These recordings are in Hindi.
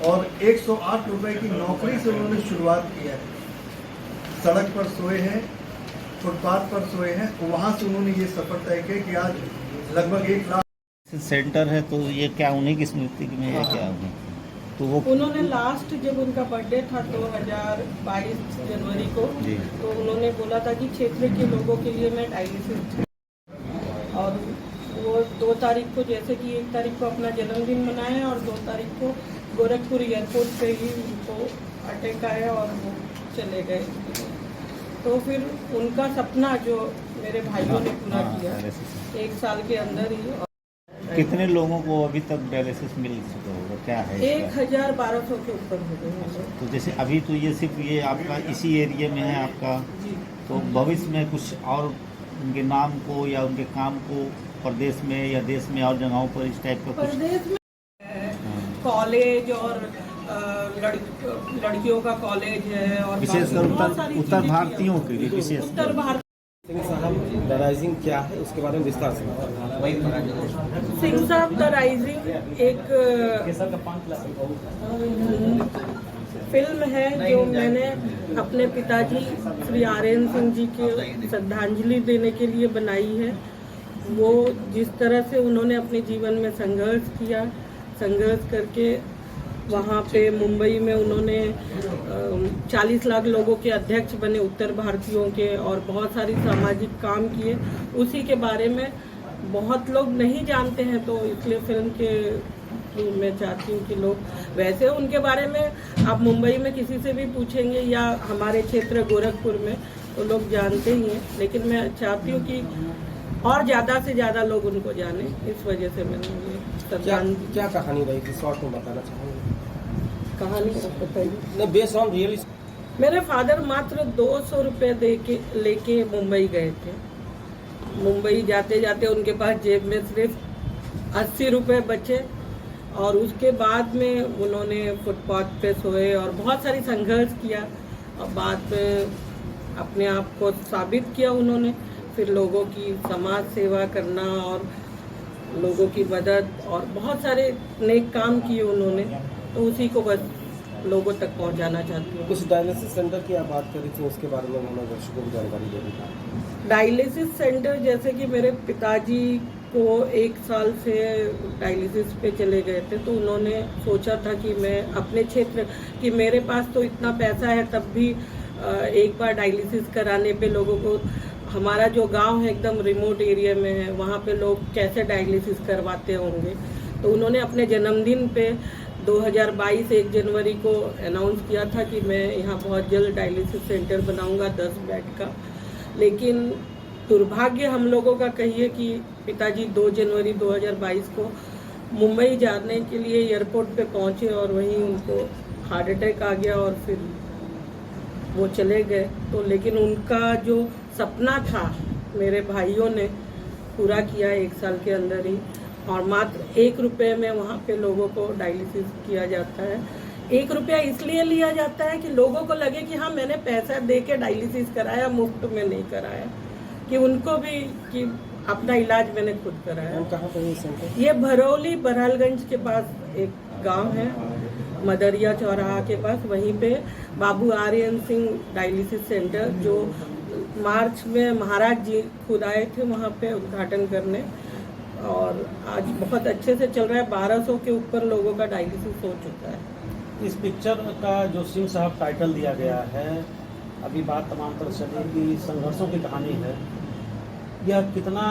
और 108 रुपए की नौकरी से उन्होंने शुरुआत की है। सड़क पर सोए हैं, फुटपाथ पर सोए हैं, वहाँ से उन्होंने ये सफर तय किया कि आज लगभग 1 लाख सेंटर है। तो ये क्या उन्हीं की स्मृति में है क्या उन्हें? तो वो उन्होंने लास्ट जब उनका बर्थडे था 2022 जनवरी को, तो उन्होंने बोला था कि क्षेत्र के लोगों के लिए मैं डायलिसिस, और वो 2 तारीख को, जैसे कि 1 तारीख को अपना जन्मदिन मनाया और 2 तारीख को गोरखपुर एयरपोर्ट पे ही उनको अटैक आया और वो चले गए। तो फिर उनका सपना जो मेरे भाइयों ने पूरा किया 1 साल के अंदर ही। कितने लोगों को अभी तक डायलिसिस मिल चुका होगा, क्या है इसका? 1200 के ऊपर हो गए हैं लोग। तो जैसे अभी तो ये सिर्फ ये आपका इसी एरिया में है आपका, जी। तो भविष्य में कुछ और उनके नाम को या उनके काम को प्रदेश में या देश में और जगहों पर इस टाइप का कुछ? प्रदेश में कॉलेज और लड़कियों का कॉलेज है, और विशेषकर उत्तर भारतीयों के लिए विशेष उत्तर भारत। सिंह साहब द राइजिंग क्या है, उसके बारे में विस्तार से बताएं। सिंह साहब द राइजिंग एक फिल्म है जो मैंने अपने पिताजी श्री आर्यन सिंह जी के श्रद्धांजलि देने के लिए बनाई है। वो जिस तरह से उन्होंने अपने जीवन में संघर्ष किया, संघर्ष करके वहाँ पे मुंबई में उन्होंने 40 लाख लोगों के अध्यक्ष बने उत्तर भारतीयों के, और बहुत सारी सामाजिक काम किए, उसी के बारे में बहुत लोग नहीं जानते हैं। तो इसलिए फिल्म के थ्रू मैं चाहती हूँ कि लोग, वैसे उनके बारे में आप मुंबई में किसी से भी पूछेंगे या हमारे क्षेत्र गोरखपुर में, तो लोग जानते ही हैं, लेकिन मैं चाहती हूँ कि और ज़्यादा से ज़्यादा लोग उनको जाने। इस वजह से मैंने ये क्या कहानी रही थी, शॉर्ट में बताना चाहूँगी। कहानी बताइए। Based on real. मेरे फादर मात्र 200 रुपये लेके मुंबई गए थे। मुंबई जाते जाते उनके पास जेब में सिर्फ 80 रुपये बचे, और उसके बाद में उन्होंने फुटपाथ पे सोए और बहुत सारी संघर्ष किया, और बाद में अपने आप को साबित किया उन्होंने। फिर लोगों की समाज सेवा करना और लोगों की मदद और बहुत सारे नेक काम किए उन्होंने, तो उसी को बस लोगों तक पहुंचाना चाहती हूँ। कुछ डायलिसिस सेंटर की आप बात करी थी, उसके बारे में हमें दर्शकों को जानकारी देनी। डायलिसिस सेंटर, जैसे कि मेरे पिताजी को 1 साल से डायलिसिस पे चले गए थे, तो उन्होंने सोचा था कि मैं अपने क्षेत्र, कि मेरे पास तो इतना पैसा है, तब भी एक बार डायलिसिस कराने पे लोगों को, हमारा जो गांव है एकदम रिमोट एरिया में है, वहाँ पे लोग कैसे डायलिसिस करवाते होंगे। तो उन्होंने अपने जन्मदिन पे 2022 1 जनवरी को अनाउंस किया था कि मैं यहाँ बहुत जल्द डायलिसिस सेंटर बनाऊंगा 10 बेड का। लेकिन दुर्भाग्य हम लोगों का कहिए कि पिताजी 2 जनवरी 2022 को मुंबई जाने के लिए एयरपोर्ट पे पहुँचे, और वहीं उनको हार्ट अटैक आ गया और फिर वो चले गए। तो लेकिन उनका जो सपना था मेरे भाइयों ने पूरा किया 1 साल के अंदर ही, और मात्र 1 रुपये में वहाँ पे लोगों को डायलिसिस किया जाता है। 1 रुपया इसलिए लिया जाता है कि लोगों को लगे कि हाँ मैंने पैसा दे के डायलिसिस कराया, मुफ्त में नहीं कराया, कि उनको भी कि अपना इलाज मैंने खुद कराया। कहाँ पर ये सेंटर? ये भरौली बरहालगंज के पास एक गांव है, मदरिया चौराहा के पास, वहीं पे बाबू आर्यन सिंह डायलिसिस सेंटर, जो मार्च में महाराज जी खुद आए थे वहाँ पे उद्घाटन करने, और आज बहुत अच्छे से चल रहा है। 1200 के ऊपर लोगों का डायलिसिस हो चुका है। इस पिक्चर का जो सिंह साहब टाइटल दिया गया है, अभी बात तमाम तरह चली कि संघर्षों की कहानी है, यह कितना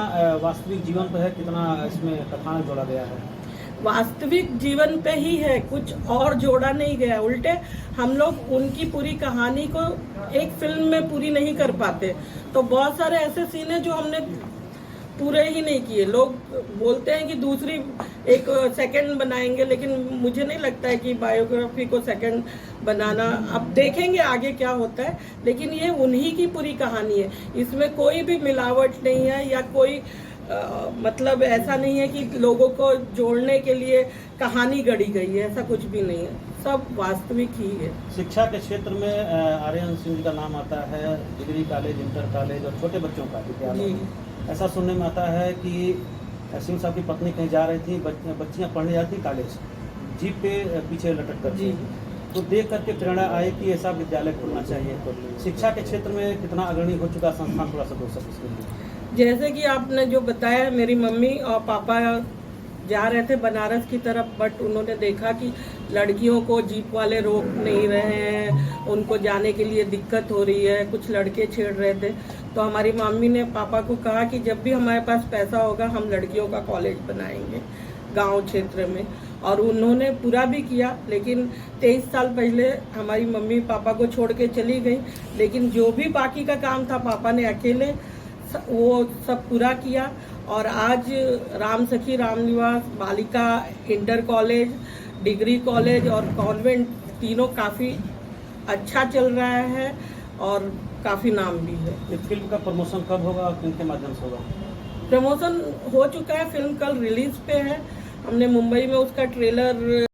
वास्तविक जीवन पर है, कितना इसमें कथानक जोड़ा गया है? वास्तविक जीवन पे ही है, कुछ और जोड़ा नहीं गया। उल्टे हम लोग उनकी पूरी कहानी को एक फिल्म में पूरी नहीं कर पाते, तो बहुत सारे ऐसे सीन हैं जो हमने पूरे ही नहीं किए। लोग बोलते हैं कि दूसरी एक सेकंड बनाएंगे, लेकिन मुझे नहीं लगता है कि बायोग्राफी को सेकंड बनाना, अब देखेंगे आगे क्या होता है, लेकिन ये उन्हीं की पूरी कहानी है। इसमें कोई भी मिलावट नहीं है या कोई मतलब ऐसा नहीं है कि लोगों को जोड़ने के लिए कहानी गढ़ी गई है, ऐसा कुछ भी नहीं है, सब वास्तविक ही है। शिक्षा के क्षेत्र में आर्यन सिंह जी का नाम आता है, डिग्री कॉलेज, इंटर कॉलेज और छोटे बच्चों का विद्यालय। ऐसा सुनने में आता है कि सिंह साहब की पत्नी कहीं जा रही थी, बच्चियां पढ़ने जाती कॉलेज, जीप पे पीछे लटक कर जी। तो देख करके प्रेरणा आए कि ऐसा विद्यालय खोलना चाहिए। तो शिक्षा के क्षेत्र में कितना अग्रणी हो चुका संस्थान, थोड़ा सा दोस्तों इसके लिए। जैसे कि आपने जो बताया, मेरी मम्मी और पापा जा रहे थे बनारस की तरफ, बट उन्होंने देखा कि लड़कियों को जीप वाले रोक नहीं रहे हैं, उनको जाने के लिए दिक्कत हो रही है, कुछ लड़के छेड़ रहे थे। तो हमारी मम्मी ने पापा को कहा कि जब भी हमारे पास पैसा होगा हम लड़कियों का कॉलेज बनाएंगे गांव क्षेत्र में, और उन्होंने पूरा भी किया। लेकिन 23 साल पहले हमारी मम्मी पापा को छोड़ के चली गई, लेकिन जो भी बाकी का काम था पापा ने अकेले वो सब पूरा किया। और आज राम सखी राम निवास, बालिका इंटर कॉलेज, डिग्री कॉलेज और कॉन्वेंट तीनों काफ़ी अच्छा चल रहा है और काफ़ी नाम भी है। इस फिल्म का प्रमोशन कब होगा और किन के माध्यम से होगा? प्रमोशन हो चुका है, फिल्म कल रिलीज पे है। हमने मुंबई में उसका ट्रेलर